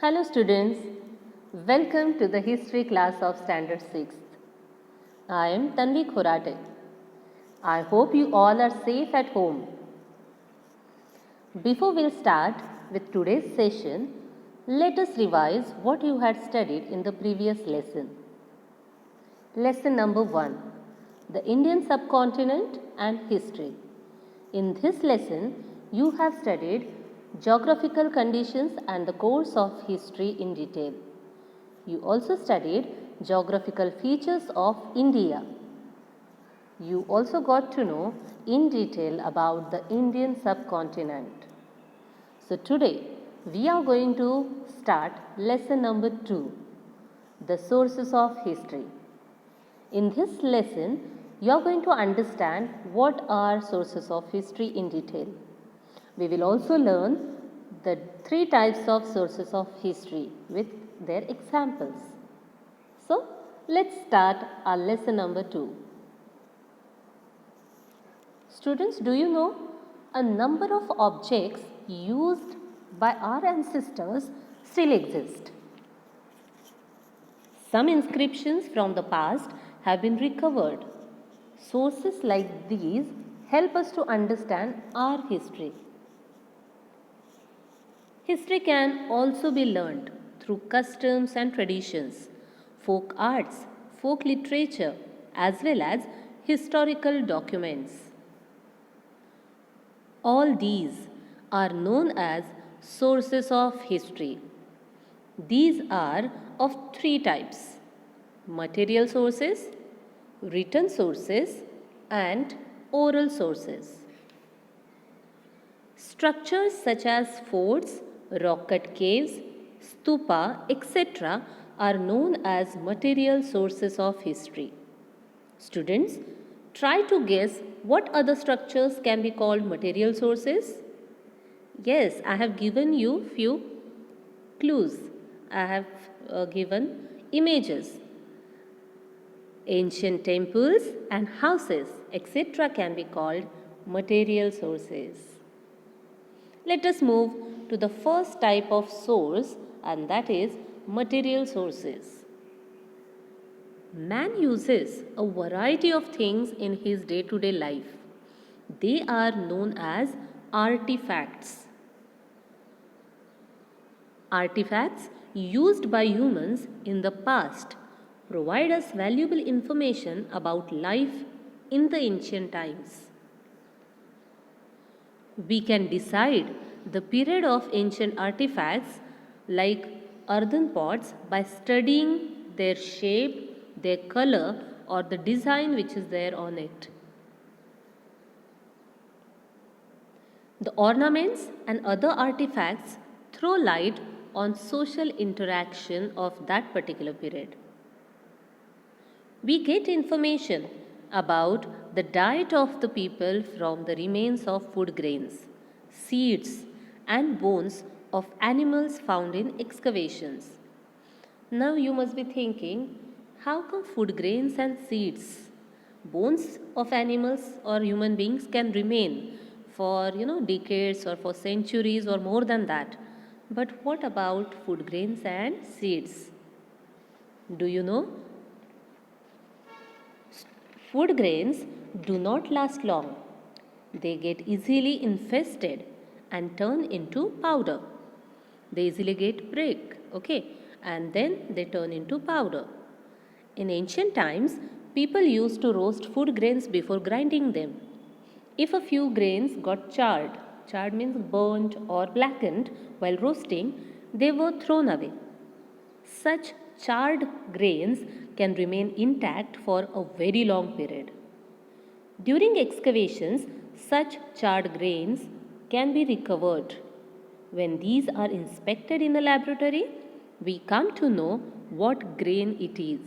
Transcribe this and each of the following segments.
Hello students, welcome to the history class of Standard 6th. I am Tanvi Khorate. I hope you all are safe at home. Before we'll start with today's session, let us revise what you had studied in the previous lesson. Lesson number 1, the Indian subcontinent and history. In this lesson, you have studied geographical conditions and the course of history in detail. You also studied geographical features of India. You also got to know in detail about the Indian subcontinent. So today we are going to start lesson number 2, the sources of history. In this lesson, you are going to understand what are sources of history in detail. We will also learn the 3 types of sources of history with their examples. So, let's start our lesson number 2. Students, do you know a number of objects used by our ancestors still exist? Some inscriptions from the past have been recovered. Sources like these help us to understand our history. History can also be learned through customs and traditions, folk arts, folk literature, as well as historical documents. All these are known as sources of history. These are of 3 types: material sources, written sources, and oral sources. Structures such as forts, rock-cut caves, stupa, etc. are known as material sources of history. Students, try to guess what other structures can be called material sources. Yes, I have given you few clues. I have given images. Ancient temples and houses, etc. can be called material sources. Let us move to the first type of source, and that is material sources. Man uses a variety of things in his day-to-day life. They are known as artifacts. Artifacts used by humans in the past provide us valuable information about life in the ancient times. We can decide the period of ancient artifacts like earthen pots by studying their shape, their color, or the design which is there on it. The ornaments and other artifacts throw light on social interaction of that particular period. We get information about the diet of the people from the remains of food grains, seeds, and bones of animals found in excavations. Now you must be thinking, how come food grains and seeds, bones of animals or human beings can remain for decades or for centuries or more than that? But what about food grains and seeds? Do you know? Food grains do not last long. They get easily infested and turn into powder. They easily get break, okay, and then they turn into powder. In ancient times, people used to roast food grains before grinding them. If a few grains got charred means burnt or blackened while roasting, they were thrown away. Such charred grains can remain intact for a very long period. During excavations, such charred grains can be recovered. When these are inspected in a laboratory, we come to know what grain it is.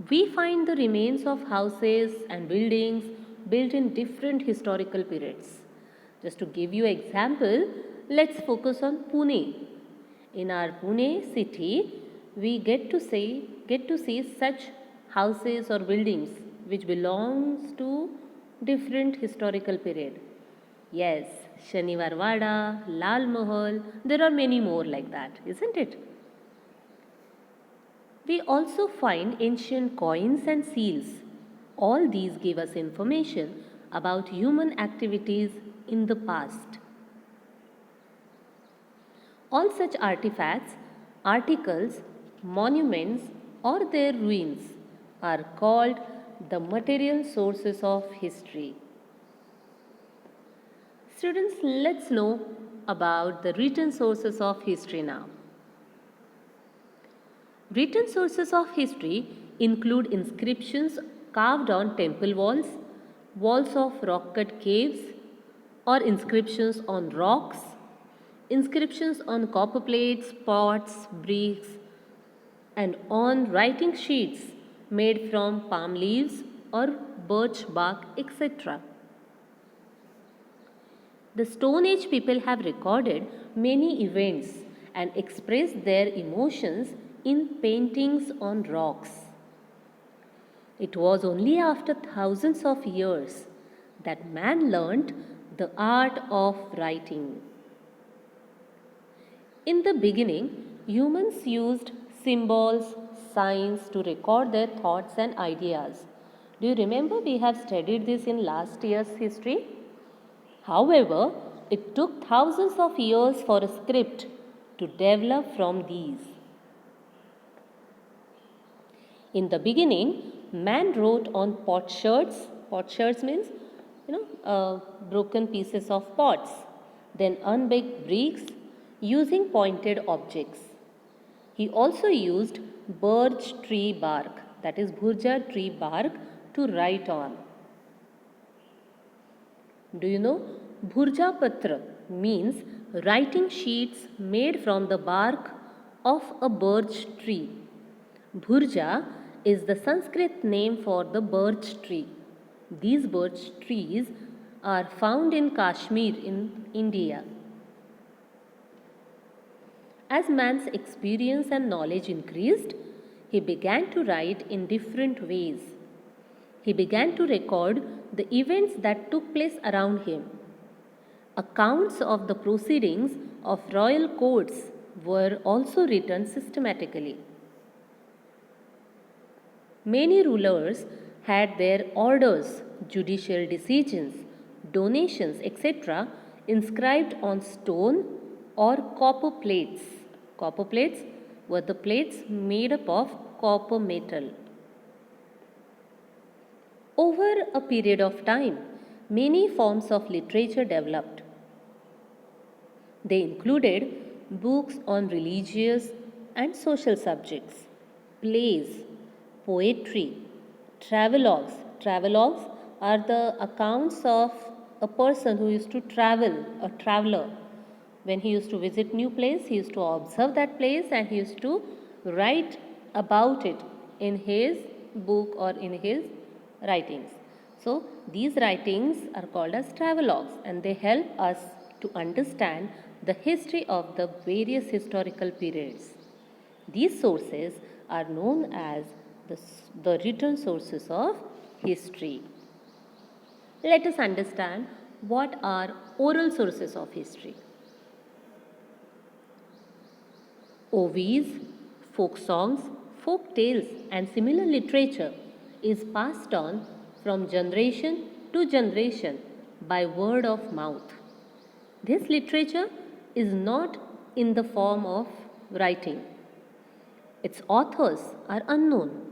We find the remains of houses and buildings built in different historical periods. Just to give you an example, let's focus on Pune. In our Pune city, we get to see such houses or buildings which belongs to different historical period. Yes, Shaniwar Wada, Lal Mahal, there are many more like that, isn't it? We also find ancient coins and seals. All these give us information about human activities in the past. All such artifacts, articles, monuments, or their ruins are called the material sources of history. Students, let's know about the written sources of history now. Written sources of history include inscriptions carved on temple walls, walls of rock cut caves, or inscriptions on rocks, inscriptions on copper plates, pots, bricks, and on writing sheets made from palm leaves or birch bark, etc. The Stone Age people have recorded many events and expressed their emotions in paintings on rocks. It was only after thousands of years that man learnt the art of writing. In the beginning, humans used symbols, signs to record their thoughts and ideas. Do you remember we have studied this in last year's history? However, it took thousands of years for a script to develop from these. In the beginning, man wrote on potsherds. Potsherds means, broken pieces of pots. Then unbaked bricks using pointed objects. He also used birch tree bark, that is bhurja tree bark, to write on. Do you know? Bhurja Patra means writing sheets made from the bark of a birch tree. Bhurja is the Sanskrit name for the birch tree. These birch trees are found in Kashmir in India. As man's experience and knowledge increased, he began to write in different ways. He began to record the events that took place around him. Accounts of the proceedings of royal courts were also written systematically. Many rulers had their orders, judicial decisions, donations, etc., inscribed on stone or copper plates. Copper plates were the plates made up of copper metal. Over a period of time, many forms of literature developed. They included books on religious and social subjects, plays, poetry, travelogues. Travelogues are the accounts of a person who used to travel, a traveler. When he used to visit new place, he used to observe that place and he used to write about it in his book or in his writings. So these writings are called as travelogues and they help us to understand the history of the various historical periods. These sources are known as the written sources of history. Let us understand what are oral sources of history. OVs, folk songs, folk tales, and similar literature is passed on from generation to generation by word of mouth. This literature is not in the form of writing. Its authors are unknown.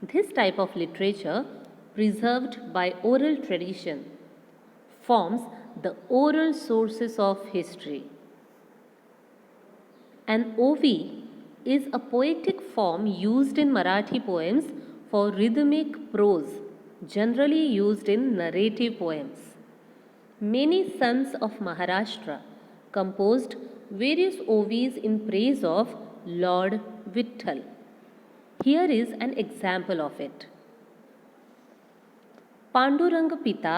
This type of literature, preserved by oral tradition, forms the oral sources of history. An OV is a poetic form used in Marathi poems for rhythmic prose, generally used in narrative poems. Many sons of Maharashtra composed various OVs in praise of Lord Vitthal. Here is an example of it. Pandurang पिता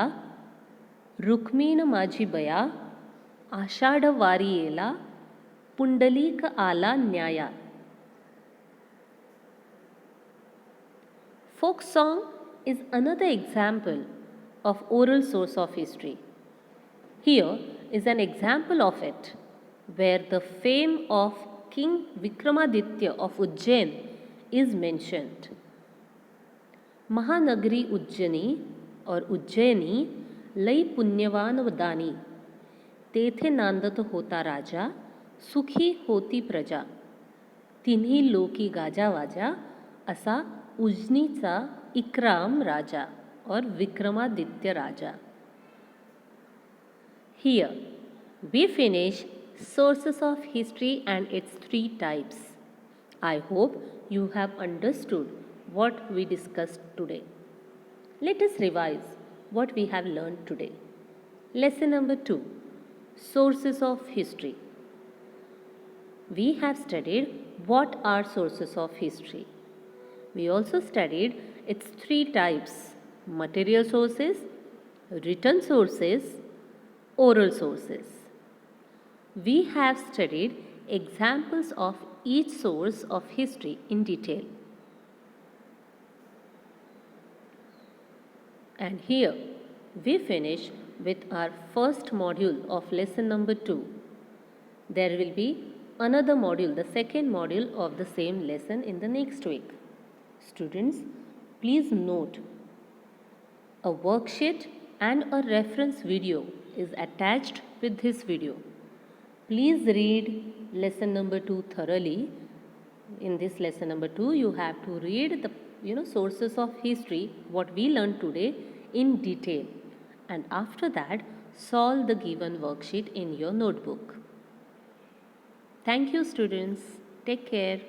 रुक्मीण माझी बया आषाढ वारी येला पुंडलिक आला न्याया. Folk song is another example of oral source of history. Here is an example of it, where the fame of King Vikramaditya of Ujjain is mentioned. Mahanagari Ujjaini और उज्जैनी लई पुण्यवान वदानी, तेथे नांदत होता राजा, सुखी होती प्रजा, तिन्ही लोकी गाजा वाजा, असा उज्जनीचा इक्राम राजा और विक्रमादित्य राजा. Here we finish sources of history and its three types. I hope you have understood what we discussed today. Let us revise what we have learned today. Lesson number 2, Sources of History. We have studied what are sources of history. We also studied its three types: material sources, written sources, oral sources. We have studied examples of each source of history in detail. And here we finish with our first module of lesson number 2. There will be another module, the second module of the same lesson in the next week. Students, please note, a worksheet and a reference video is attached with this video. Please read lesson number 2 thoroughly. In this lesson number 2, you have to read the sources of history, what we learned today, in detail. And after that, solve the given worksheet in your notebook. Thank you, students. Take care.